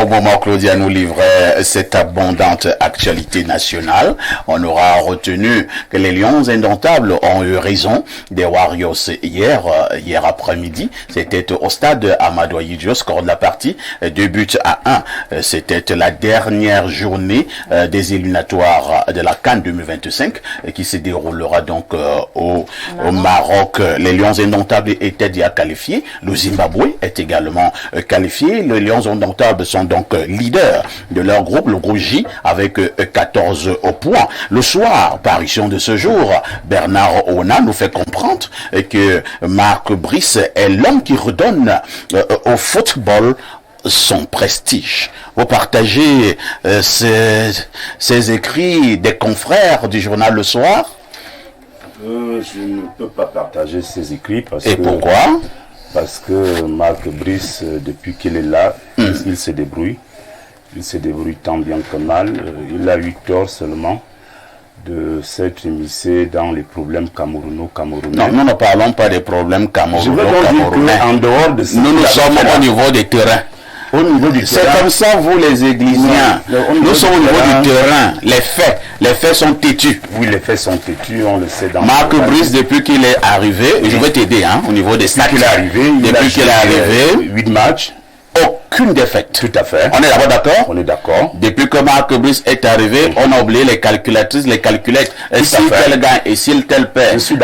moment Claudia nous livrait cette abondante actualité nationale, on aura retenu que les Lions indomptables ont eu raison des Warriors hier après-midi. C'était au stade Amadou Ahidjo, score de la partie 2-1. C'était la dernière journée des éliminatoires de la CAN 2025 qui se déroulera donc au Maroc. Les Lions indomptables étaient déjà qualifiés. Le Zimbabwe est également qualifié. Les Lions indomptables sont donc leaders de leur groupe, le groupe J, avec 14 points. Le soir, parution de ce jour, Bernard Ouna nous fait comprendre que Marc Brice est l'homme qui redonne au football son prestige. Vous partagez ces écrits des confrères du journal Le Soir? Je ne peux pas partager ces écrits parce Et que... pourquoi? Parce que Marc Brice, depuis qu'il est là, il se débrouille. Il se débrouille tant bien que mal. Il a eu tort seulement de s'être immiscé dans les problèmes camerounais. Non, nous ne parlons pas des problèmes Je veux donc dire qu'en dehors de ça, nous sommes au niveau des terrains. Au niveau du terrain. C'est comme ça, vous les Églisiens. Nous sommes au niveau du terrain. Les faits sont têtus. Oui, les faits sont têtus, on le sait dans Marc Brice, depuis qu'il est arrivé, je vais t'aider au niveau des stats. Depuis qu'il est arrivé, 8 matchs. Aucune défaite. Tout à fait. On est d'abord d'accord? On est d'accord. Depuis que Marc Brice est arrivé, on a oublié les calculatrices, les calculettes. Et si tel gagne, et si tel perd, et si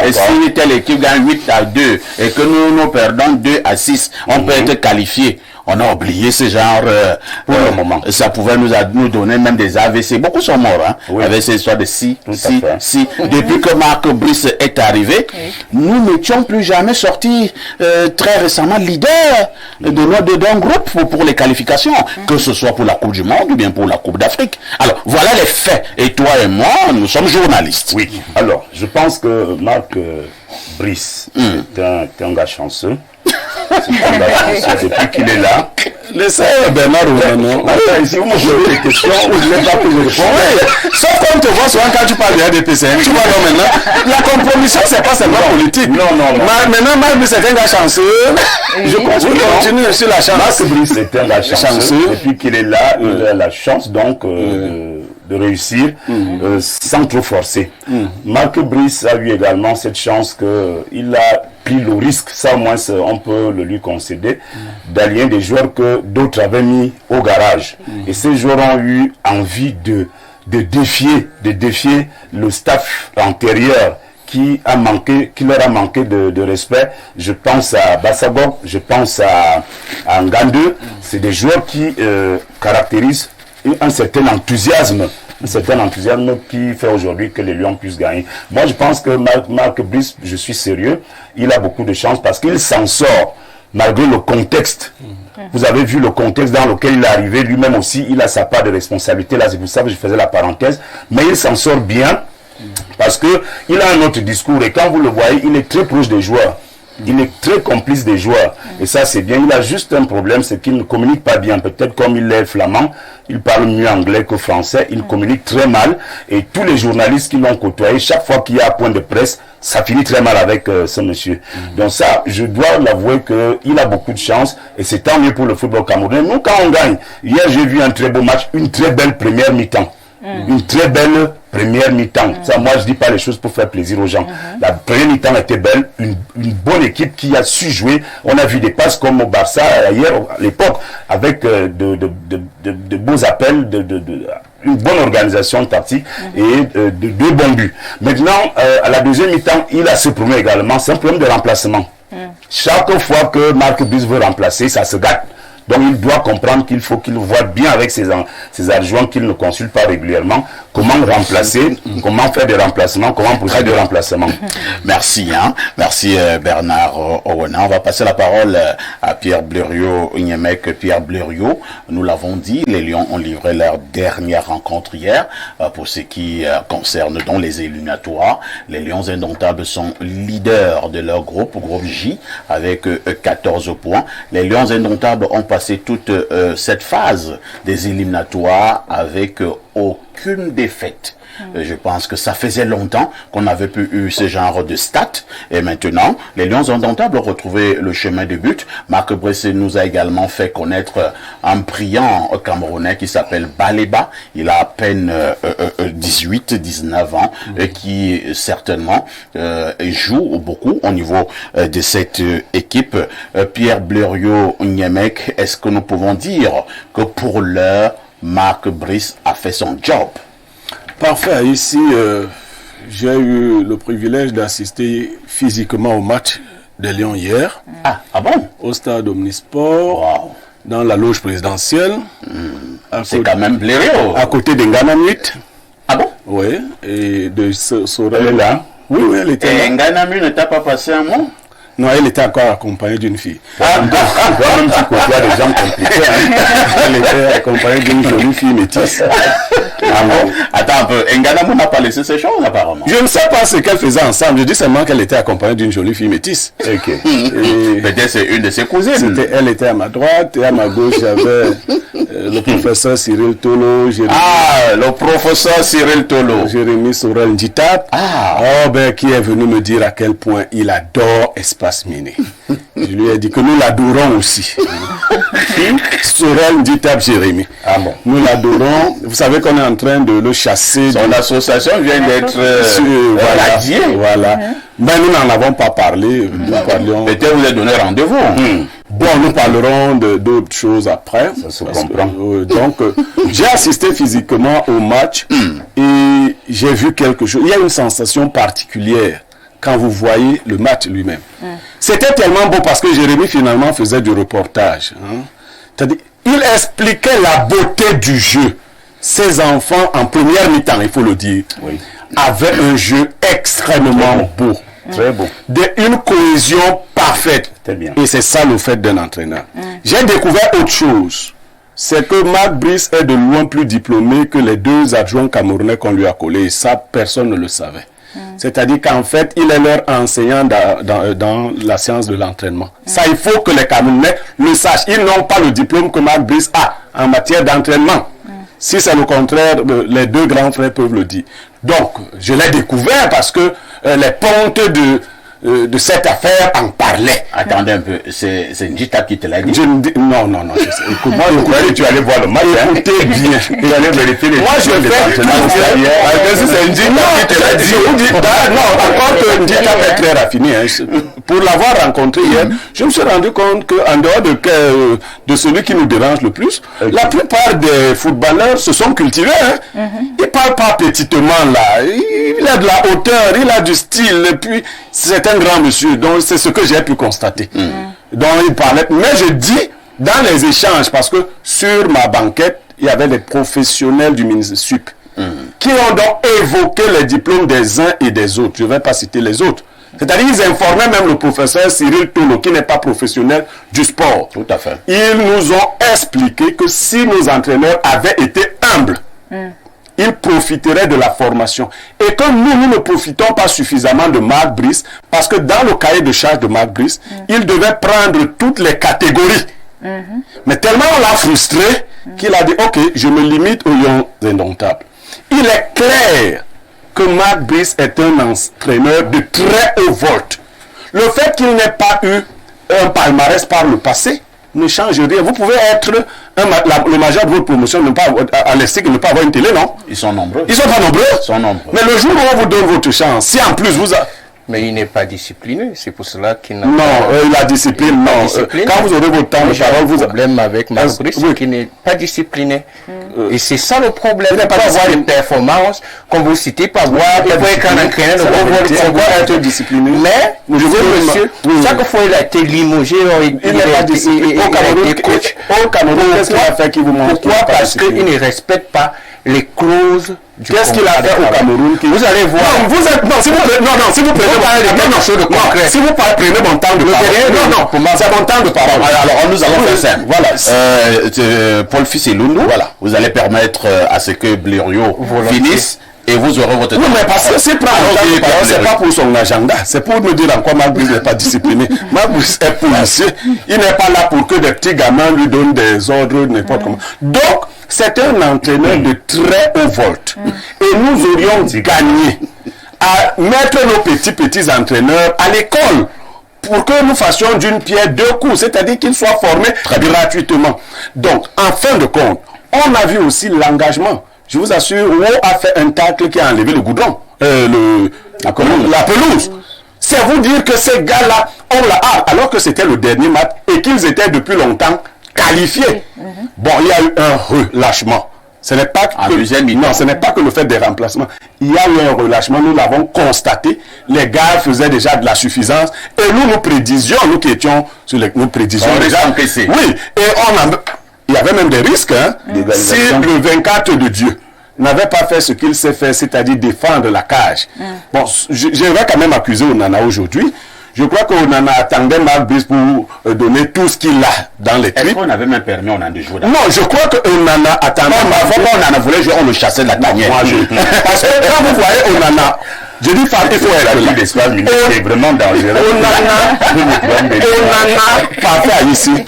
telle équipe gagne 8-2, et que nous perdons 2-6, on peut être qualifié. On a oublié ce genre, pour le moment. Ça pouvait nous donner même des AVC. Beaucoup sont morts, avec ces histoires de si. Depuis que Marc Brice est arrivé, nous n'étions plus jamais sortis très récemment leader d'un groupe pour les qualifications, que ce soit pour la Coupe du Monde ou bien pour la Coupe d'Afrique. Alors, voilà les faits. Et toi et moi, nous sommes journalistes. Oui. Alors, je pense que Marc Brice est un gars chanceux. Depuis qu'il est là. Laissez Bernard Ouna. Si vous me posez des questions, vous ne voulez pas que je réponde. Sauf qu'on te voit souvent quand tu parles de RDPC. Tu vois donc maintenant, la compromission, c'est pas seulement politique. Non. Maintenant, Marc Brice est un gars chanceux. Je continue sur la chance. Marc Brice est un gars chanceux. Depuis qu'il est là, il a la chance donc de réussir sans trop forcer. Marc Brice a eu également cette chance qu'il a pris le risque, ça au moins on peut le lui concéder, d'allier des joueurs que d'autres avaient mis au garage. Et ces joueurs ont eu envie de défier le staff antérieur qui leur a manqué de respect. Je pense à Bassabok, je pense à Ngandou. C'est des joueurs qui caractérisent un certain enthousiasme qui fait aujourd'hui que les Lions puissent gagner. Moi, je pense que Marc Brice, je suis sérieux, il a beaucoup de chance parce qu'il s'en sort malgré le contexte. Vous avez vu le contexte dans lequel il est arrivé. Lui-même aussi, il a sa part de responsabilité. Là, c'est pour ça que je faisais la parenthèse. Mais il s'en sort bien parce qu'il a un autre discours. Et quand vous le voyez, il est très proche des joueurs. Il est très complice des joueurs. Et ça, c'est bien. Il a juste un problème, c'est qu'il ne communique pas bien. Peut-être comme il est flamand, il parle mieux anglais que français. Il communique très mal. Et tous les journalistes qui l'ont côtoyé, chaque fois qu'il y a un point de presse, ça finit très mal avec ce monsieur. Donc ça, je dois l'avouer qu'il a beaucoup de chance. Et c'est tant mieux pour le football camerounais. Nous, quand on gagne, hier, j'ai vu un très beau match, une très belle première mi-temps. Une très belle première mi-temps. Ça, moi, je dis pas les choses pour faire plaisir aux gens. La première mi-temps était belle. Une bonne équipe qui a su jouer. On a vu des passes comme au Barça hier, à l'époque, avec de beaux appels, une bonne organisation tactique et de deux bons buts. Maintenant, à la deuxième mi-temps, il a ce problème également. C'est un problème de remplacement. Chaque fois que Marc Brice veut remplacer, ça se gâte. Donc il doit comprendre qu'il faut qu'il voit bien avec ses adjoints qu'il ne consulte pas régulièrement comment remplacer, comment faire des remplacements, comment procéder des remplacements. Merci, merci Bernard Ouna. On va passer la parole à Pierre Blériot, Ignemek. Pierre Blériot, nous l'avons dit, les Lions ont livré leur dernière rencontre hier pour ce qui concerne donc les éliminatoires. Les Lions indomptables sont leaders de leur groupe J, avec 14 points. Les Lions indomptables ont passé toute cette phase des éliminatoires avec aucune défaite. Je pense que ça faisait longtemps qu'on n'avait plus eu ce genre de stats. Et maintenant, les Lions indomptables ont retrouvé le chemin de but. Marc Brice nous a également fait connaître un brillant Camerounais qui s'appelle Baleba. Il a à peine 18-19 ans et qui certainement joue beaucoup au niveau de cette équipe. Pierre Blériot-Niemek, est-ce que nous pouvons dire que pour l'heure, Marc Brice a fait son job? Parfait. Ici, j'ai eu le privilège d'assister physiquement au match des Lions hier. Ah bon? Au stade Omnisport, Wow. dans la loge présidentielle. C'est quand même Blériot. À côté d'Ngana Nuit. Ah bon? Oui. Et de Sorel. Elle est là. Oui, elle était Et là. Nganamu ne t'a pas passé un mot? Non, elle était encore accompagnée d'une fille. Quand même, tu côtoies des gens compliqués. Elle était accompagnée d'une jolie fille métisse. Attends un peu, Nganamu n'a pas laissé ces choses apparemment. Je ne sais pas ce qu'elle faisait ensemble. Je dis seulement qu'elle était accompagnée d'une jolie fille métisse. Ok. Et Peut-être c'est une de ses cousines. elle était à ma droite et à ma gauche, j'avais le professeur Cyril Tolo, Ah, le professeur Cyril Tolo. Jérémy Sorel Nditap, qui est venu me dire à quel point il adore Espace Miné. Je lui ai dit que nous l'adorons aussi. Sorel Nditap Jérémy. Ah bon. Nous l'adorons. Vous savez qu'on est en train de le chasser. Son association vient d'être radiée. Voilà. Mais nous n'en avons pas parlé. Nous parlions. Peut-être vous avez donné rendez-vous. Bon, nous parlerons d'autres choses après. Ça se comprend. Donc, j'ai assisté physiquement au match et j'ai vu quelque chose. Il y a une sensation particulière quand vous voyez le match lui-même. C'était tellement beau parce que Jérémy finalement faisait du reportage. C'est-à-dire, il expliquait la beauté du jeu. Ces enfants, en première mi-temps, il faut le dire, avaient un jeu extrêmement beau. Très beau. Une cohésion parfaite. Très bien. Et c'est ça le fait d'un entraîneur. J'ai découvert autre chose. C'est que Marc Brice est de loin plus diplômé que les deux adjoints camerounais qu'on lui a collés. Et ça, personne ne le savait. C'est-à-dire qu'en fait, il est leur enseignant dans la science de l'entraînement. Ça, il faut que les Camerounais le sachent. Ils n'ont pas le diplôme que Marc Brice a en matière d'entraînement. Si c'est le contraire, les deux grands frères peuvent le dire. Donc, je l'ai découvert parce que les pontes de cette affaire en parlaient. Attendez un peu, c'est Njita qui te l'a dit. Non. Écoute, moi, je croyais que tu allais voir le match. Écoutez bien. Tu allais vérifier les Moi, je fais c'est Njita qui te l'a dit. Je vous dis, non, encore que Njita est très raffiné. Pour l'avoir rencontré hier, je me suis rendu compte qu'en dehors de celui qui nous dérange le plus, la plupart des footballeurs se sont cultivés. Ils ne parlent pas petitement là. Il a de la hauteur, il a du style. Et puis, c'est un grand monsieur. Donc, c'est ce que j'ai pu constater. Donc, il parlait. Mais je dis, dans les échanges, parce que sur ma banquette, il y avait des professionnels du ministère SUP qui ont donc évoqué les diplômes des uns et des autres. Je ne vais pas citer les autres. C'est-à-dire qu'ils informaient même le professeur Cyril Tolo, qui n'est pas professionnel du sport. Tout à fait. Ils nous ont expliqué que si nos entraîneurs avaient été humbles, ils profiteraient de la formation. Et que nous ne profitons pas suffisamment de Marc Brice, parce que dans le cahier de charge de Marc Brice, il devait prendre toutes les catégories. Mais tellement on l'a frustré qu'il a dit, ok, je me limite aux Lions indomptables. Il est clair que Marc Brice est un entraîneur de très haut volt. Le fait qu'il n'ait pas eu un palmarès par le passé ne change rien. Vous pouvez être le major de votre promotion, ne pas à l'essai de ne pas avoir une télé, non? Ils sont nombreux. Ils sont pas nombreux. Ils sont nombreux. Mais le jour où on vous donne votre chance, si en plus vous... Mais il n'est pas discipliné, c'est pour cela qu'il n'a Non, pas... la discipline, non. Quand vous aurez votre temps de parole, vous... Le problème avec Marc Brice, c'est qu'il n'est pas discipliné. Et c'est ça le problème. Il n'est pas pas avoir discipliné. des performances, comme vous citez, pas avoir... Il faut être un entraîneur de haut vol, C'est quoi être discipliné? Mais, Je veux monsieur, chaque fois il a été limogé, Il n'est pas discipliné. Au Cameroun, qu'est-ce qu'il a fait qui vous montre? Pourquoi? Parce qu'il ne respecte pas les clauses du Qu'est-ce qu'il a contrat de fait au travail. Cameroun? Vous allez voir. Non, vous êtes... Non, si vous prenez... Non, si vous prenez... Si vous prenez mon temps de parole... Non, c'est mon temps de parole. Alors, nous allons faire simple. Voilà. Paul Fils et Loundou, voilà. Vous allez permettre à ce que Blériot finisse et vous aurez votre temps. Oui, mais parce que c'est pas c'est pas pour son agenda, c'est pour me dire en quoi Marc Brice n'est pas discipliné. Marc Brice est policier, il n'est pas là pour que des petits gamins lui donnent des ordres n'importe comment. Donc, c'est un entraîneur de très haut volt. Et nous aurions gagné à mettre nos petits entraîneurs à l'école pour que nous fassions d'une pierre deux coups, c'est-à-dire qu'ils soient formés gratuitement. Donc, en fin de compte, on a vu aussi l'engagement. Je vous assure, Wo a fait un tacle qui a enlevé le goudron, la pelouse. C'est vous dire que ces gars-là, on l'a, alors que c'était le dernier match et qu'ils étaient depuis longtemps qualifiés. Bon, il y a eu un relâchement. Ce n'est pas ce n'est pas que le fait des remplacements. Il y a eu un relâchement, nous l'avons constaté. Les gars faisaient déjà de la suffisance. Et nous prédisions, nous qui étions sur nous prédisions déjà. Oui, et il y avait même des risques. Hein, si le 24 de Dieu n'avait pas fait ce qu'il sait faire, c'est-à-dire défendre la cage. Bon, j'aimerais quand même accuser Onana aujourd'hui. Je crois qu'Onana attendait Marc Brice pour donner tout ce qu'il a dans les tripes. Est-ce qu'on avait même permis Onana de jouer? Non, je crois qu'Onana attendait. Onana voulait jouer, on le chassait de la tanière. Parce que quand vous voyez Onana, je dis pas qu'il faut être là. C'est vraiment dangereux. Onana, parfait ici.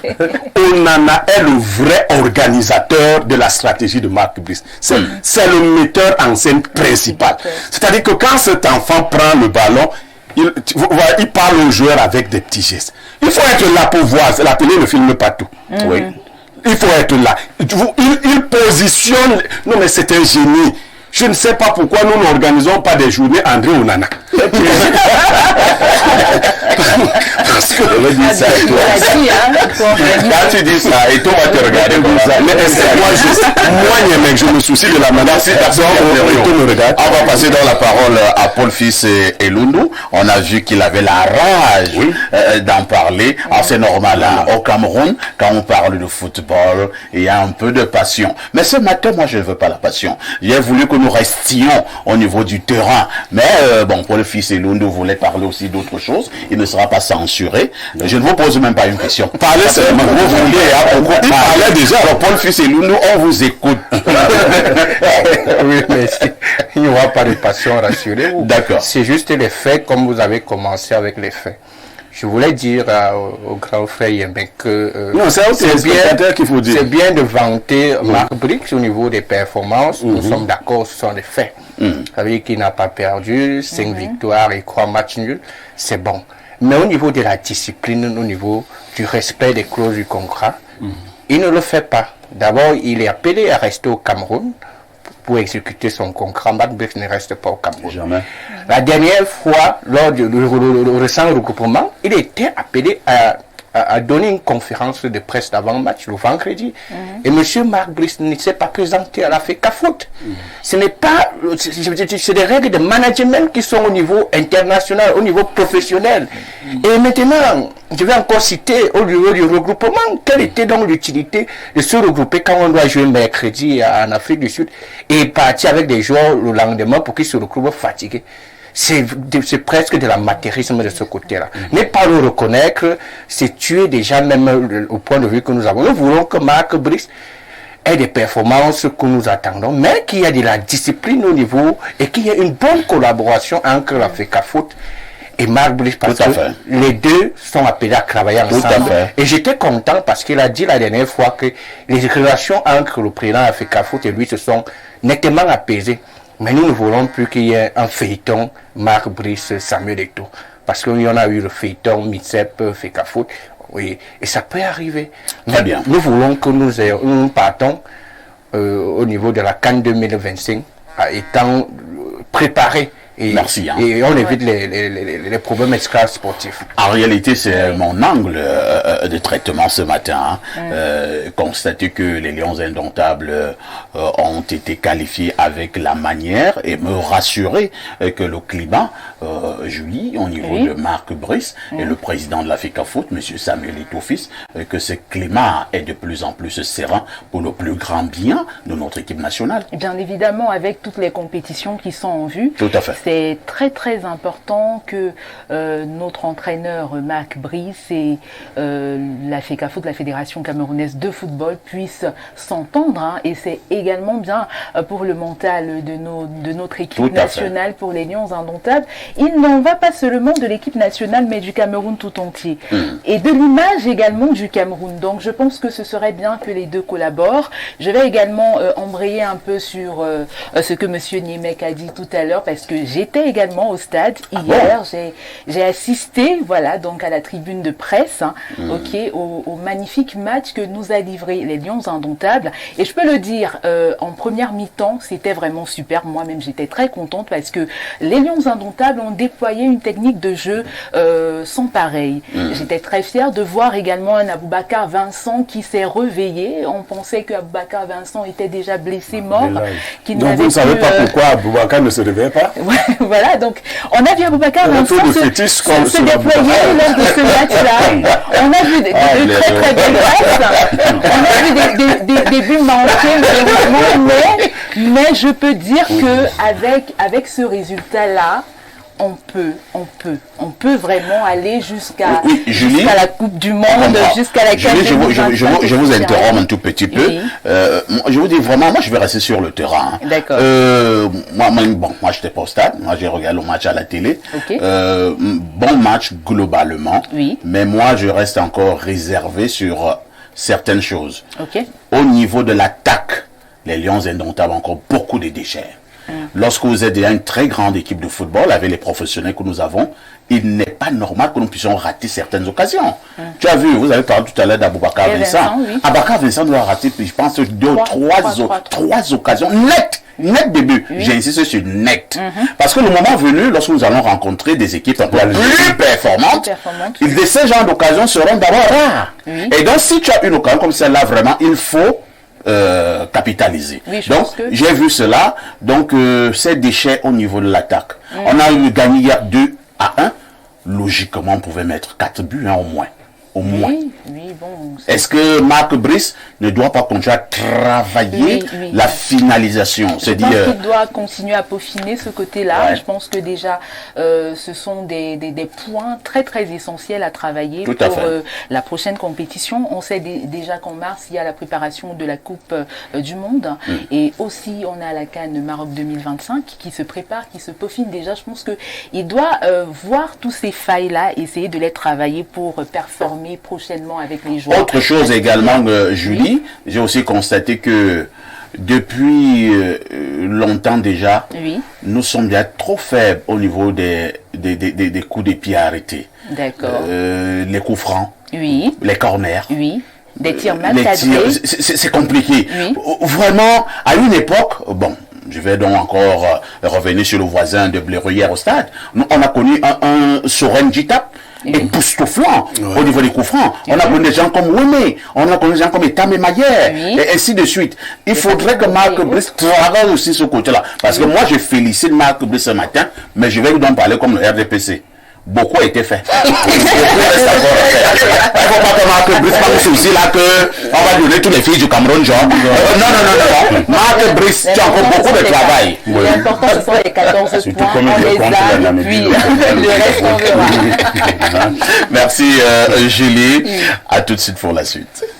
Onana est le vrai organisateur de la stratégie de Marc Brice. C'est le metteur en scène principal. C'est-à-dire que quand cet enfant prend le ballon, il parle aux joueurs avec des petits gestes. Il faut être là pour voir. La télé ne filme pas tout. Oui. Il faut être là. Il positionne. Non, mais c'est un génie. Je ne sais pas pourquoi nous n'organisons pas des journées André Onana. Parce que je dis ça et toi. Quand tu dis ça, et toi on va te regarder comme ça. Mais moi, mec, je me soucie de la manière. On va passer dans la parole à Paul Fils et Lundu. On a vu qu'il avait la rage d'en parler. Alors c'est normal, hein, au Cameroun, quand on parle de football, il y a un peu de passion. Mais ce matin, moi, je ne veux pas la passion. J'ai voulu que nous restions au niveau du terrain. Mais bon, Paul Fils et Lundu voulaient parler aussi d'autres choses. Il ne sera pas censuré. Je ne vous pose même pas une question. Parlez seulement. Vous voulez, il parlait déjà. Alors, Paul Fils et Lundu, on vous écoute. Oui, mais il n'y aura pas de passion, rassurez-vous. D'accord. C'est juste les faits, comme vous avez commencé avec les faits. Je voulais dire au grand frère Yembe que c'est bien de vanter Marc Brice au niveau des performances. Nous sommes d'accord, ce sont des faits. Ça veut dire qu'il n'a pas perdu, 5 victoires et 3 matchs nuls, c'est bon. Mais au niveau de la discipline, au niveau du respect des clauses du contrat, il ne le fait pas. D'abord, il est appelé à rester au Cameroun pour exécuter son contrat. Marc Brice ne reste pas au Cameroun. Jamais. La dernière fois, lors du récent regroupement, il était appelé à donner une conférence de presse d'avant-match le vendredi. Et M. Marc Brice ne s'est pas présenté à la FECAFOOT. Ce n'est pas... C'est des règles de management qui sont au niveau international, au niveau professionnel. Et maintenant, je vais encore citer au niveau du regroupement, quelle était donc l'utilité de se regrouper quand on doit jouer mercredi en Afrique du Sud et partir avec des joueurs le lendemain pour qu'ils se retrouvent fatigués. C'est presque de l'amateurisme de ce côté-là. Ne pas le reconnaître, c'est tuer déjà même au point de vue que nous avons. Nous voulons que Marc Brice ait des performances que nous attendons, mais qu'il y ait de la discipline au niveau et qu'il y ait une bonne collaboration entre la FECAFOOT et Marc Brice, parce que les deux sont appelés à travailler ensemble. Et j'étais content parce qu'il a dit la dernière fois que les relations entre le président de la FECAFOOT et lui se sont nettement apaisées. Mais nous ne voulons plus qu'il y ait un feuilleton Marc Brice, Samuel Eto'o. Parce qu'il y en a eu le feuilleton MITSEP, FECAFOOT. Oui, et ça peut arriver. Très bien. Nous voulons que nous partons au niveau de la CAN 2025 étant préparés. Merci. Hein. Et on évite les problèmes extra-sportifs. En réalité, c'est mon angle de traitement ce matin. Constater que les Lions Indomptables ont été qualifiés avec la manière et me rassurer que le climat jouit au niveau de Marc Brice et le président de la FECAFOOT, M. Samuel Eto'o-Fils, que ce climat est de plus en plus serein pour le plus grand bien de notre équipe nationale. Bien évidemment, avec toutes les compétitions qui sont en vue. Tout à fait. c'est très très important que notre entraîneur Marc Brice et la FECAFOOT, la Fédération camerounaise de football, puissent s'entendre, hein, et c'est également bien pour le mental de notre équipe nationale, pour les Lions indomptables. Il n'en va pas seulement de l'équipe nationale, mais du Cameroun tout entier, et de l'image également du Cameroun. Donc je pense que ce serait bien que les deux collaborent. Je vais également embrayer un peu sur ce que Monsieur Niemek a dit tout à l'heure, parce que j'étais également au stade hier. J'ai assisté, voilà, donc à la tribune de presse, hein, au magnifique match que nous a livré les Lions indomptables. Et je peux le dire, en première mi-temps, c'était vraiment super. Moi-même, j'étais très contente parce que les Lions indomptables ont déployé une technique de jeu sans pareil. J'étais très fière de voir également un Aboubacar Vincent qui s'est réveillé. On pensait que Aboubacar Vincent était déjà blessé, mort. Donc vous ne savez pas pourquoi Aboubacar ne se réveille pas? Ouais, voilà, donc on a vu Aboubacar Vincent se déployer lors de ce match-là. On a vu de très très belles grâces. On a vu des buts manqués, malheureusement, mais je peux dire que avec ce résultat-là, on peut vraiment aller jusqu'à la Coupe du Monde, jusqu'à la CAN. Je vous interromps un tout petit peu. Je vous dis vraiment, moi je vais rester sur le terrain. D'accord. Moi j'étais pas au stade, moi j'ai regardé le match à la télé. Bon match globalement, mais moi je reste encore réservé sur certaines choses. Au niveau de l'attaque, les Lions indomptables ont encore beaucoup de déchets. Lorsque vous êtes déjà une très grande équipe de football, avec les professionnels que nous avons, il n'est pas normal que nous puissions rater certaines occasions. Tu as vu, vous avez parlé tout à l'heure d'Aboubacar Vincent. Aboubacar Vincent doit rater, je pense, trois occasions net début. J'insiste sur net. Parce que le moment venu, lorsque nous allons rencontrer des équipes un peu plus performantes, ces genres d'occasions seront d'abord rares. Et donc, si tu as une occasion comme celle-là, vraiment, il faut capitaliser. Donc j'ai vu cela. Donc ces déchets au niveau de l'attaque, on a eu gagné hier 2-1. Logiquement on pouvait mettre 4 buts, hein, au moins. Est-ce que Marc Brice ne doit pas continuer à travailler la finalisation? Je pense qu'il doit continuer à peaufiner ce côté-là. Je pense que déjà, ce sont des points très très essentiels à travailler pour la prochaine compétition. On sait déjà qu'en mars, il y a la préparation de la Coupe du Monde. Et aussi, on a la CAN Maroc 2025 qui se prépare, qui se peaufine déjà. Je pense qu'il doit voir tous ces failles-là, essayer de les travailler pour performer prochainement avec les joueurs. Autre chose également, Julie, j'ai aussi constaté que depuis longtemps déjà, nous sommes bien trop faibles au niveau des coups de pied arrêtés. D'accord. Les coups francs, les corners. Des tirs mal cadrés. C'est compliqué. Vraiment, à une époque, je vais donc encore revenir sur le voisin de Bléruyère au stade. Nous, on a connu un Soren Jitap époustouflant au niveau des coups francs. On a connu des gens comme Wemé, on a connu des gens comme Etam et Maillère, et ainsi de suite. Il faudrait que Marc Brice travaille aussi ce côté-là. Parce que moi, je félicite Marc Brice ce matin, mais je vais donc parler comme le RDPC. Beaucoup a été fait. Il ne faut pas que Marc Brice parle aussi là que on va donner toutes les filles du Cameroun, genre. Non. Marc Brice, tu as encore beaucoup de travail. L'important, ce sont les 14 points. On les a, puis le reste, on verra. Merci, Julie. À tout de suite pour la suite.